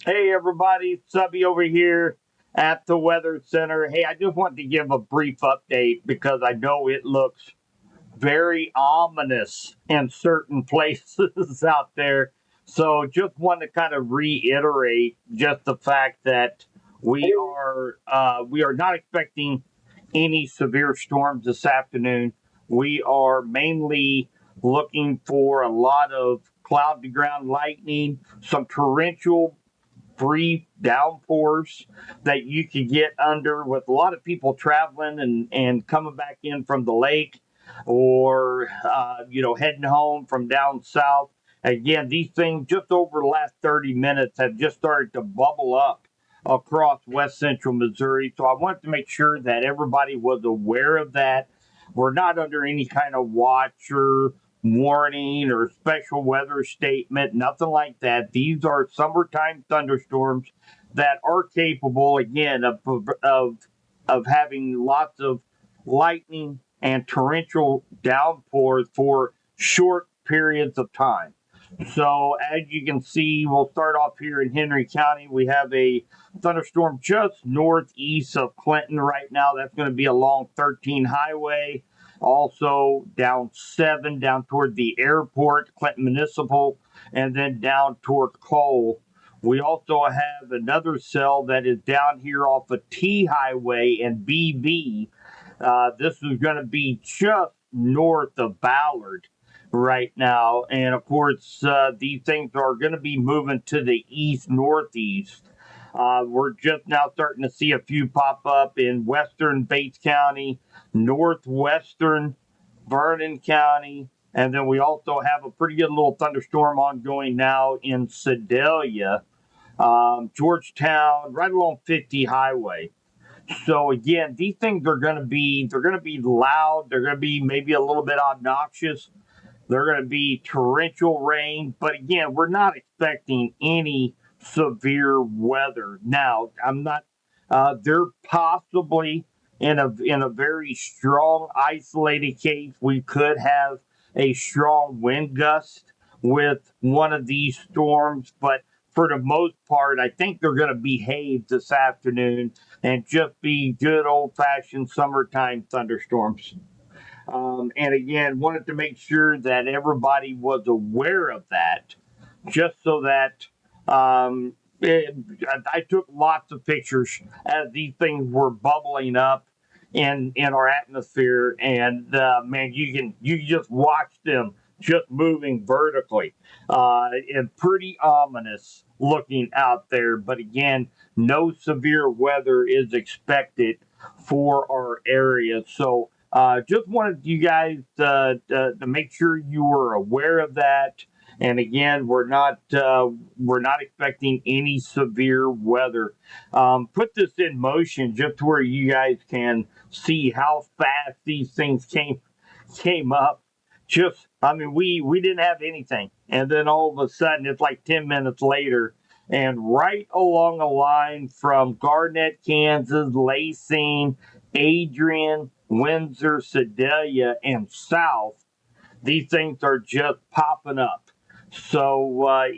Hey everybody, Subby over here at the Weather Center. Hey, I just wanted to give a brief update because I know it looks very ominous in certain places out there. So just want to kind of reiterate just the fact that we are not expecting any severe storms this afternoon. We are mainly looking for a lot of cloud to ground lightning, some torrential brief downpours that you could get under with a lot of people traveling and coming back in from the lake or heading home from down south. Again, these things just over the last 30 minutes have just started to bubble up across west central Missouri. So I wanted to make sure that everybody was aware of that. We're not under any kind of watch or warning or special weather statement, nothing like that. These are summertime thunderstorms that are capable, again, of having lots of lightning and torrential downpours for short periods of time. So, as you can see, we'll start off here in Henry County. We have a thunderstorm just northeast of Clinton right now. That's going to be along 13 Highway. Also, down 7, down toward the airport, Clinton Municipal, and then down toward Cole. We also have another cell that is down here off of T Highway and BB. This is going to be just north of Ballard right now. And of course, these things are going to be moving to the east northeast. We're just now starting to see a few pop up in western Bates County, northwestern Vernon County, and then we also have a pretty good little thunderstorm ongoing now in Sedalia, Georgetown, right along 50 Highway. So again, these things are going to be loud. They're going to be maybe a little bit obnoxious. They're going to be torrential rain, but again, we're not expecting any severe weather. Now, I'm not. They're possibly in a very strong isolated case. We could have a strong wind gust with one of these storms, but for the most part, I think they're going to behave this afternoon and just be good old fashioned summertime thunderstorms. And again, wanted to make sure that everybody was aware of that, just so that I took lots of pictures as these things were bubbling up in our atmosphere, and man, you just watch them just moving vertically, and pretty ominous looking out there. But again, no severe weather is expected for our area, so just wanted you guys to make sure you were aware of that. And again, we're not expecting any severe weather. Put this in motion just where you guys can see how fast these things came up. Just, I mean, we didn't have anything, and then all of a sudden, it's like 10 minutes later, and right along the line from Garnett, Kansas, Lacing, Adrian, Windsor, Sedalia, and South, these things are just popping up. So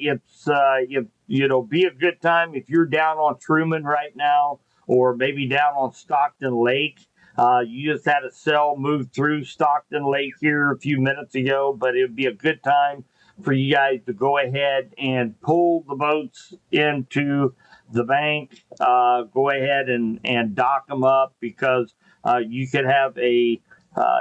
be a good time if you're down on Truman right now, or maybe down on Stockton Lake. You just had a cell move through Stockton Lake here a few minutes ago, but it would be a good time for you guys to go ahead and pull the boats into the bank. Go ahead and dock them up, because you could have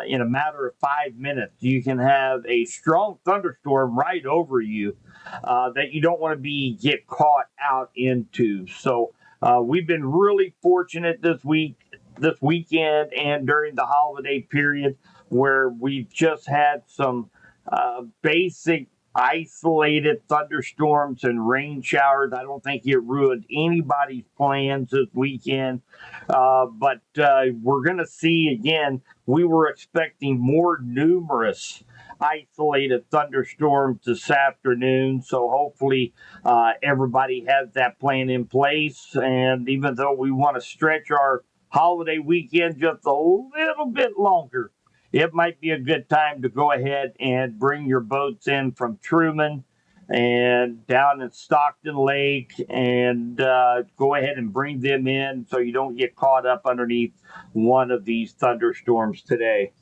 in a matter of 5 minutes, you can have a strong thunderstorm right over you that you don't want to get caught out into. So we've been really fortunate this weekend, and during the holiday period, where we've just had some basic isolated thunderstorms and rain showers. I don't think it ruined anybody's plans this weekend. But we're going to see again, we were expecting more numerous isolated thunderstorms this afternoon. So hopefully everybody has that plan in place. And even though we want to stretch our holiday weekend just a little bit longer, it might be a good time to go ahead and bring your boats in from Truman and down in Stockton Lake, and go ahead and bring them in so you don't get caught up underneath one of these thunderstorms today.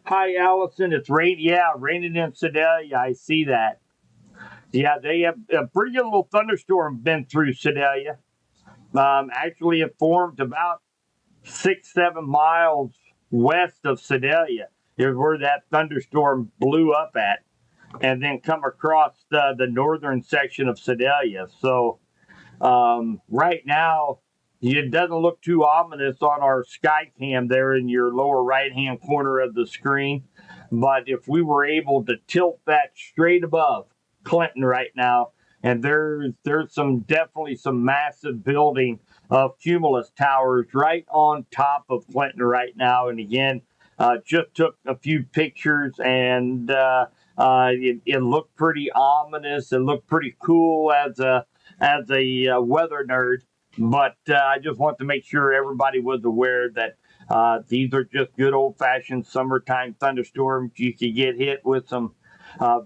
Hi, Allison. It's rain. Yeah, raining in Sedalia. I see that. Yeah, they have a pretty good little thunderstorm been through Sedalia. Actually, it formed about 6, 7 miles west of Sedalia, is where that thunderstorm blew up at, and then come across the northern section of Sedalia. So right now, it doesn't look too ominous on our sky cam there in your lower right hand corner of the screen. But if we were able to tilt that straight above Clinton right now, and there's some definitely some massive building of cumulus towers right on top of Clinton right now. And again, just took a few pictures, and it looked pretty ominous. It looked pretty cool as a weather nerd, but I just want to make sure everybody was aware that these are just good old fashioned summertime thunderstorms. You could get hit with some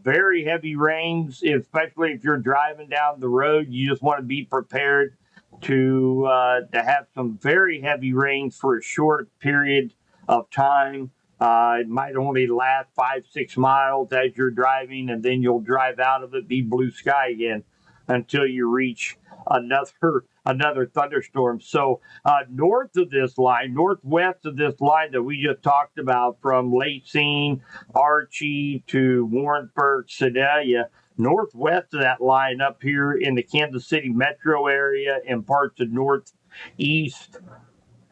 very heavy rains, especially if you're driving down the road. You just want to be prepared to have some very heavy rains for a short period of time. It might only last 5, 6 miles as you're driving, and then you'll drive out of it, be blue sky again until you reach another thunderstorm. So north of this line, northwest of this line that we just talked about, from Lacine, Archie to Warrensburg, Sedalia, northwest of that line up here in the Kansas City metro area and parts of northeast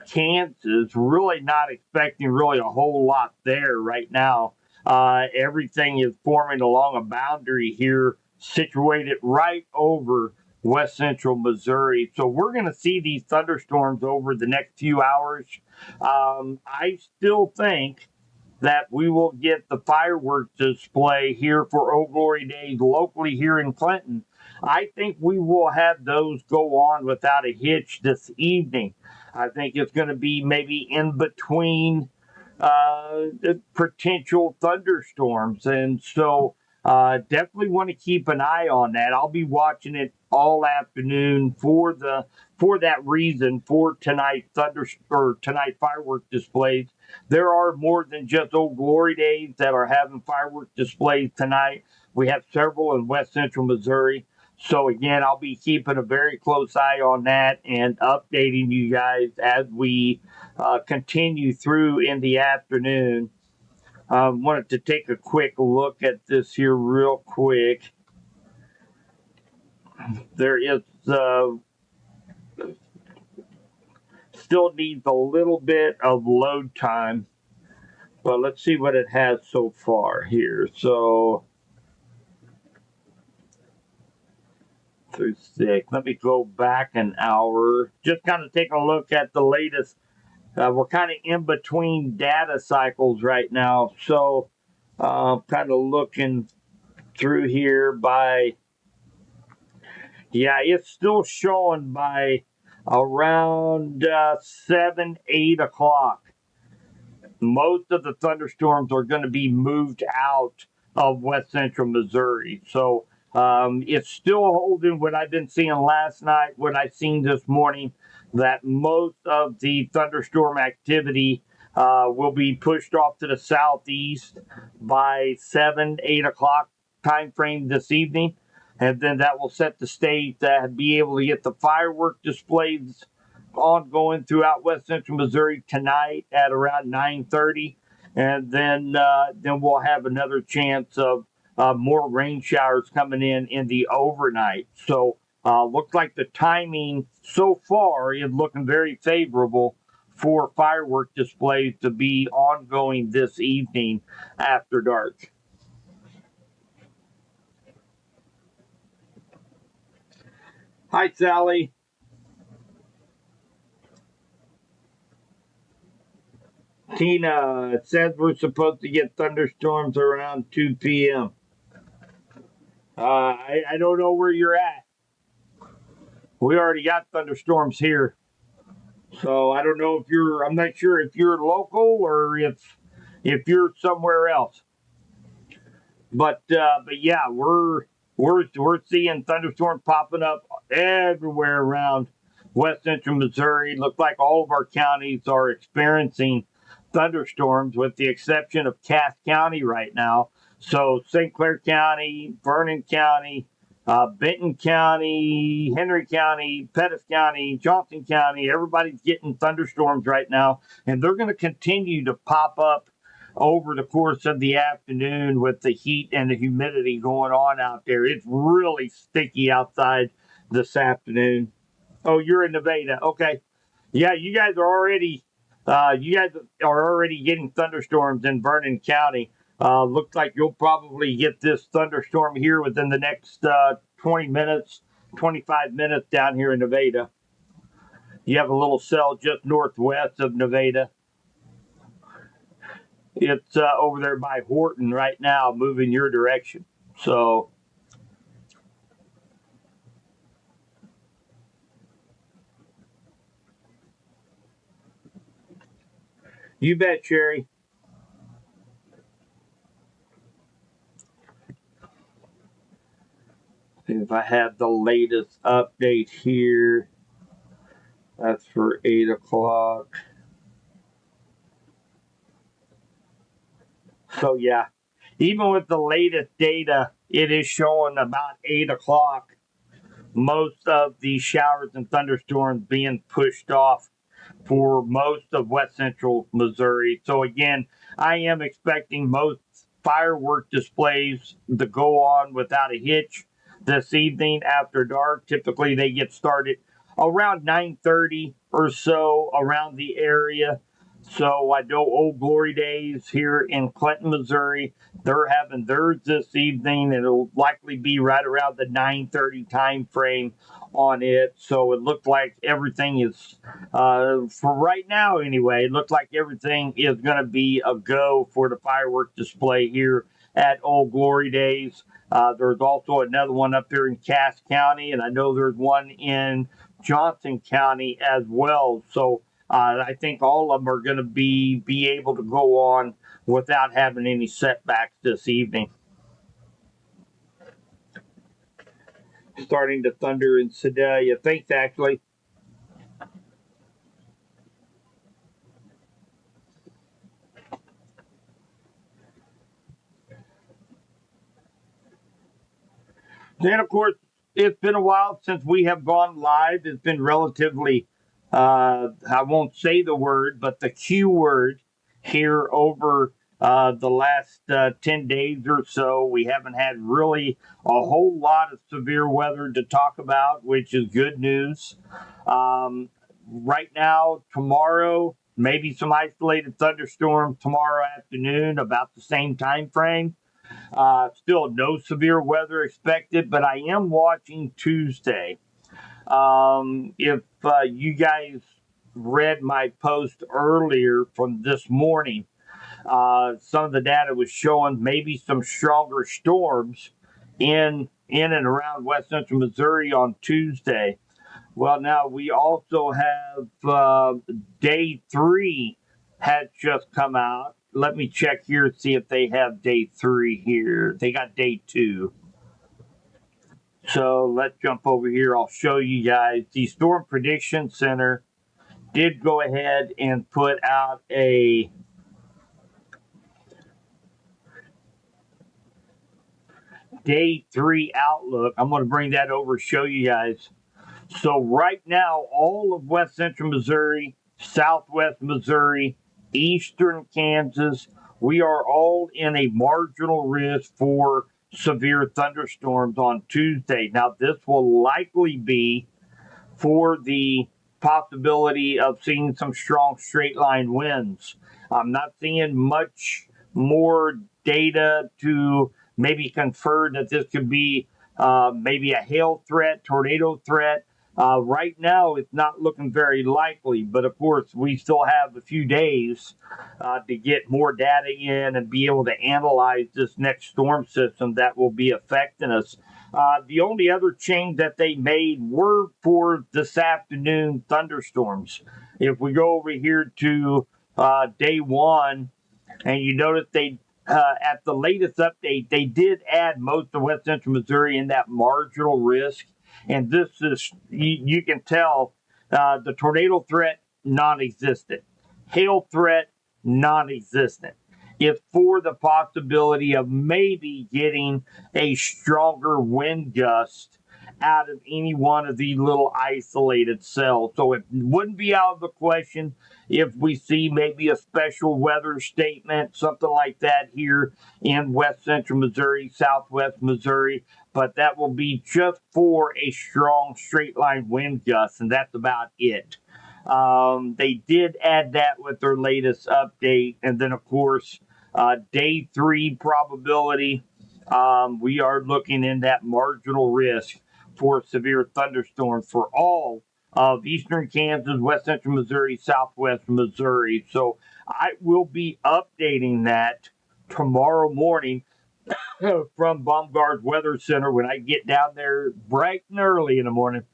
Kansas, really not expecting really a whole lot there right now. Everything is forming along a boundary here, situated right over west central Missouri. So we're going to see these thunderstorms over the next few hours. I still think that we will get the fireworks display here for Old Glory Days locally here in Clinton. I think we will have those go on without a hitch this evening. I think it's going to be maybe in between potential thunderstorms. And so definitely want to keep an eye on that. I'll be watching it all afternoon for that reason, for tonight tonight firework displays. There are more than just Old Glory Days that are having firework displays tonight. We have several in west central Missouri. So again, I'll be keeping a very close eye on that and updating you guys as we continue through in the afternoon. Wanted to take a quick look at this here real quick. There is still needs a little bit of load time, but let's see what it has so far here. So through 6. Let me go back an hour. Just kind of take a look at the latest. We're kind of in between data cycles right now. So kind of looking through here by, yeah, it's still showing by around 7, 8 o'clock. Most of the thunderstorms are going to be moved out of west central Missouri. So it's still holding what I've been seeing last night, what I've seen this morning, that most of the thunderstorm activity will be pushed off to the southeast by 7, 8 o'clock time frame this evening. And then that will set the stage to be able to get the firework displays ongoing throughout west central Missouri tonight at around 9:30, and then we'll have another chance of more rain showers coming in the overnight. So looks like the timing so far is looking very favorable for firework displays to be ongoing this evening after dark. Hi, Sally. Tina, it says we're supposed to get thunderstorms around 2 p.m. I don't know where you're at. We already got thunderstorms here. So I don't know if I'm not sure if you're local or if if you're somewhere else. But yeah, we're seeing thunderstorms popping up everywhere around west central Missouri. Looks like all of our counties are experiencing thunderstorms, with the exception of Cass County right now. So St. Clair County, Vernon County, Benton County, Henry County, Pettis County, Johnson County, everybody's getting thunderstorms right now, and they're going to continue to pop up over the course of the afternoon with the heat and the humidity going on out there. It's really sticky outside this afternoon. Oh, you're in Nevada. Okay. Yeah, you guys are already getting thunderstorms in Vernon County. Looks like you'll probably get this thunderstorm here within the next 20 minutes, 25 minutes down here in Nevada. You have a little cell just northwest of Nevada. It's over there by Horton right now, moving your direction. So, you bet, Sherry. If I have the latest update here, that's for 8 o'clock. So, yeah, even with the latest data, it is showing about 8 o'clock most of the showers and thunderstorms being pushed off for most of west central Missouri. So again, I am expecting most firework displays to go on without a hitch this evening after dark. Typically they get started around 9:30 or so around the area. So I know Old Glory Days here in Clinton, Missouri, they're having theirs this evening. It'll likely be right around the 9:30 time frame on it. So it looked like everything is, for right now anyway, it looked like everything is going to be a go for the fireworks display here at Old Glory Days. There's also another one up there in Cass County, and I know there's one in Johnson County as well. So I think all of them are going to be able to go on without having any setbacks this evening. Starting to thunder in Sedalia. Thanks, actually. Then, of course, it's been a while since we have gone live. It's been relatively, I won't say the word, but the Q word here over the last 10 days or so. We haven't had really a whole lot of severe weather to talk about, which is good news. Right now, tomorrow, maybe some isolated thunderstorms tomorrow afternoon, about the same time frame. Still no severe weather expected, but I am watching Tuesday. If you guys read my post earlier from this morning, some of the data was showing maybe some stronger storms in and around west central Missouri on Tuesday. Well, now we also have day 3 has just come out. Let me check here and see if they have day 3 here. They got day 2. So let's jump over here. I'll show you guys. The Storm Prediction Center did go ahead and put out a day 3 outlook. I'm going to bring that over, show you guys. So right now, all of west central Missouri, southwest Missouri, eastern Kansas, we are all in a marginal risk for severe thunderstorms on Tuesday. Now, this will likely be for the possibility of seeing some strong straight line winds. I'm not seeing much more data to maybe confer that this could be maybe a hail threat, tornado threat. Right now, it's not looking very likely, but of course, we still have a few days to get more data in and be able to analyze this next storm system that will be affecting us. The only other change that they made were for this afternoon thunderstorms. If we go over here to day 1, And you notice they, at the latest update, they did add most of West Central Missouri in that marginal risk. And this is, you can tell the tornado threat non existent, hail threat non existent. It's for the possibility of maybe getting a stronger wind gust out of any one of these little isolated cells. So it wouldn't be out of the question if we see maybe a special weather statement, something like that here in West Central Missouri, Southwest Missouri, but that will be just for a strong straight line wind gust, and that's about it. They did add that with their latest update, and then of course, day 3 probability. We are looking in that marginal risk for severe thunderstorms for all of eastern Kansas, West Central Missouri, Southwest Missouri. So I will be updating that tomorrow morning from Baumgard's Weather Center when I get down there bright and early in the morning.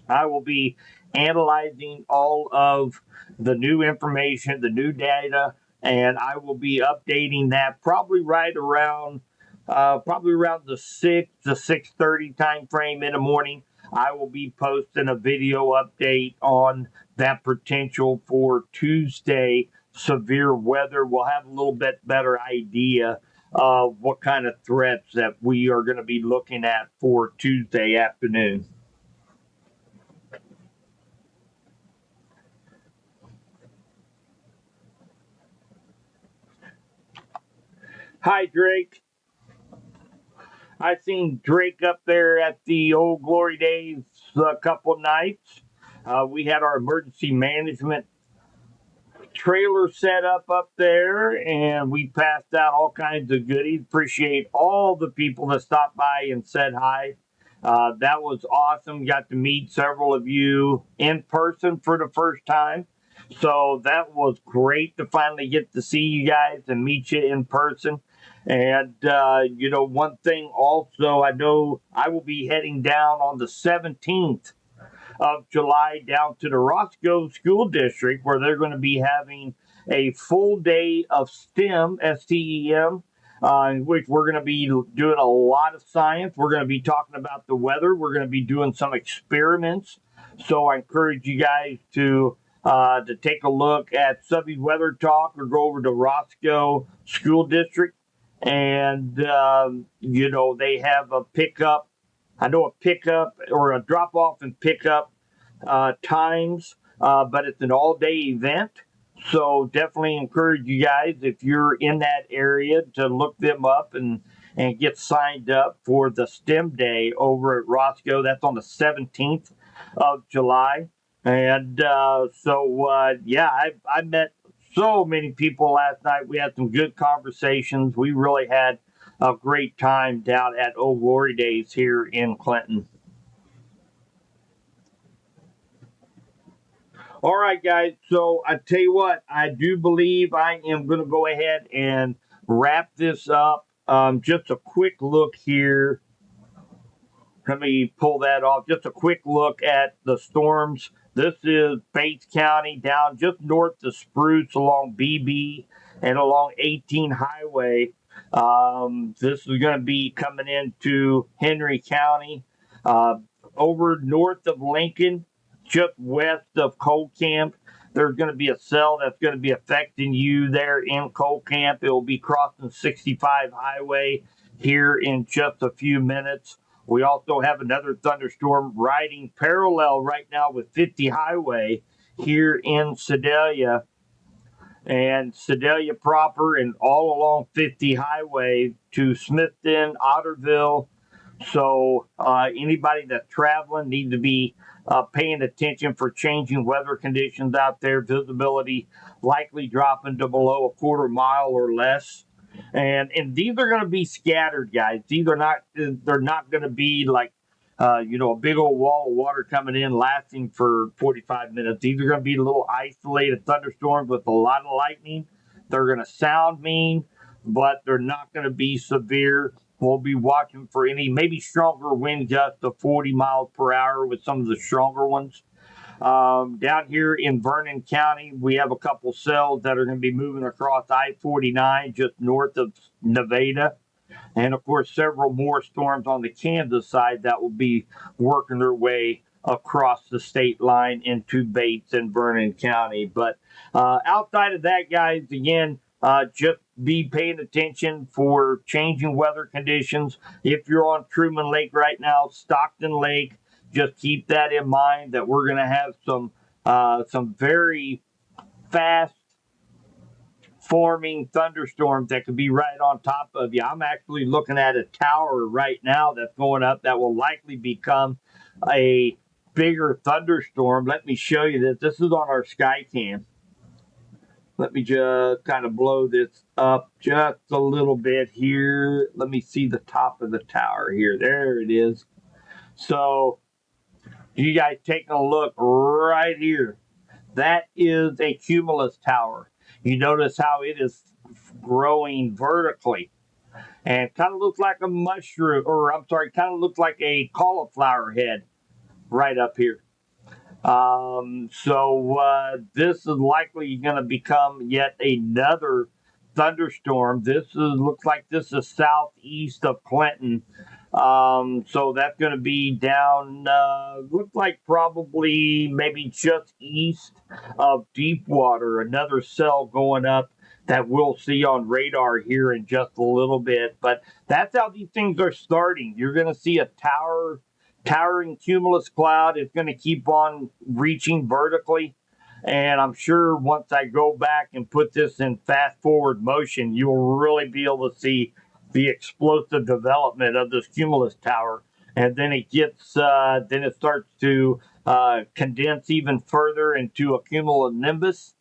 I will be analyzing all of the new information, the new data, and I will be updating that probably around the 6 to 6:30 time frame in the morning. I will be posting a video update on that potential for Tuesday severe weather. We'll have a little bit better idea of what kind of threats that we are going to be looking at for Tuesday afternoon. Hi, Drake. I seen Drake up there at the Old Glory Days a couple nights. We had our emergency management trailer set up there, and we passed out all kinds of goodies. Appreciate all the people that stopped by and said hi. That was awesome. Got to meet several of you in person for the first time. So that was great to finally get to see you guys and meet you in person. And, one thing also, I know I will be heading down on the 17th of July down to the Roscoe School District, where they're going to be having a full day of STEM, STEM, in which we're going to be doing a lot of science. We're going to be talking about the weather. We're going to be doing some experiments. So I encourage you guys to take a look at Subby Weather Talk or go over to Roscoe School District. And, they have a pickup. I know a pickup or a drop off and pickup times, but it's an all day event. So definitely encourage you guys, if you're in that area, to look them up and get signed up for the STEM Day over at Roscoe. That's on the 17th of July. And I met so many people last night. We had some good conversations. We really had a great time down at Old Glory Days here in Clinton. All right, guys. So I tell you what, I do believe I am going to go ahead and wrap this up. Just a quick look here. Let me pull that off. Just a quick look at the storms. This is Bates County down just north of Spruce along BB and along 18 Highway. This is going to be coming into Henry County, over north of Lincoln, just west of Coal Camp. There's going to be a cell that's going to be affecting you there in Coal Camp. It will be crossing 65 Highway here in just a few minutes. We also have another thunderstorm riding parallel right now with 50 Highway here in Sedalia. And Sedalia proper and all along 50 Highway to Smithton, Otterville. So anybody that's traveling needs to be paying attention for changing weather conditions out there. Visibility likely dropping to below a quarter mile or less. And these are going to be scattered, guys. They're not going to be like, a big old wall of water coming in lasting for 45 minutes. These are going to be little isolated thunderstorms with a lot of lightning. They're going to sound mean, but they're not going to be severe. We'll be watching for any maybe stronger wind gusts of 40 miles per hour with some of the stronger ones. Down here in Vernon County, we have a couple cells that are going to be moving across I-49 just north of Nevada. And of course, several more storms on the Kansas side that will be working their way across the state line into Bates and Vernon County. But outside of that, guys, again, just be paying attention for changing weather conditions. If you're on Truman Lake right now, Stockton Lake, just keep that in mind that we're going to have some very fast forming thunderstorms that could be right on top of you. I'm actually looking at a tower right now that's going up that will likely become a bigger thunderstorm. Let me show you this. This is on our sky cam. Let me just kind of blow this up just a little bit here. Let me see the top of the tower here. There it is. So you guys taking a look right here. That is a cumulus tower. You notice how it is growing vertically and kind of looks like a mushroom, or I'm sorry, kind of looks like a cauliflower head right up here. So this is likely going to become yet another thunderstorm. Looks like this is southeast of Clinton. So that's going to be down, looks like probably maybe just east of Deepwater, another cell going up that we'll see on radar here in just a little bit. But that's how these things are starting. You're going to see a towering cumulus cloud. It's going to keep on reaching vertically. And I'm sure once I go back and put this in fast forward motion, you'll really be able to see the explosive development of this cumulus tower. And then it starts to condense even further into a cumulonimbus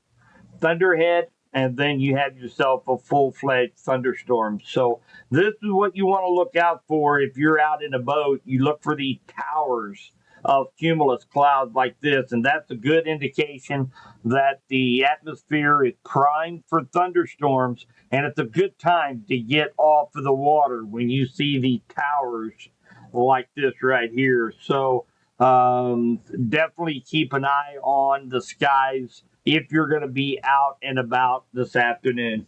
thunderhead, and then you have yourself a full-fledged thunderstorm. So this is what you want to look out for if you're out in a boat. You look for the towers of cumulus clouds like this, and that's a good indication that the atmosphere is primed for thunderstorms, and it's a good time to get off of the water when you see the towers like this right here. So definitely keep an eye on the skies if you're going to be out and about this afternoon.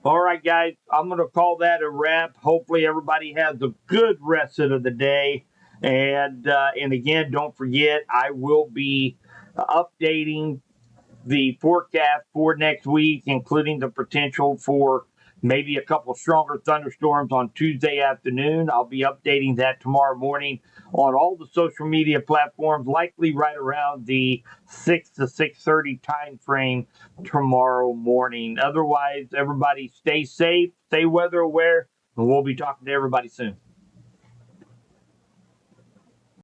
All right, guys, I'm going to call that a wrap. Hopefully, everybody has a good rest of the day. And again, don't forget, I will be updating the forecast for next week, including the potential for maybe a couple stronger thunderstorms on Tuesday afternoon. I'll be updating that tomorrow morning on all the social media platforms, likely right around the 6 to 6:30 time frame tomorrow morning. Otherwise, everybody stay safe, stay weather aware, and we'll be talking to everybody soon.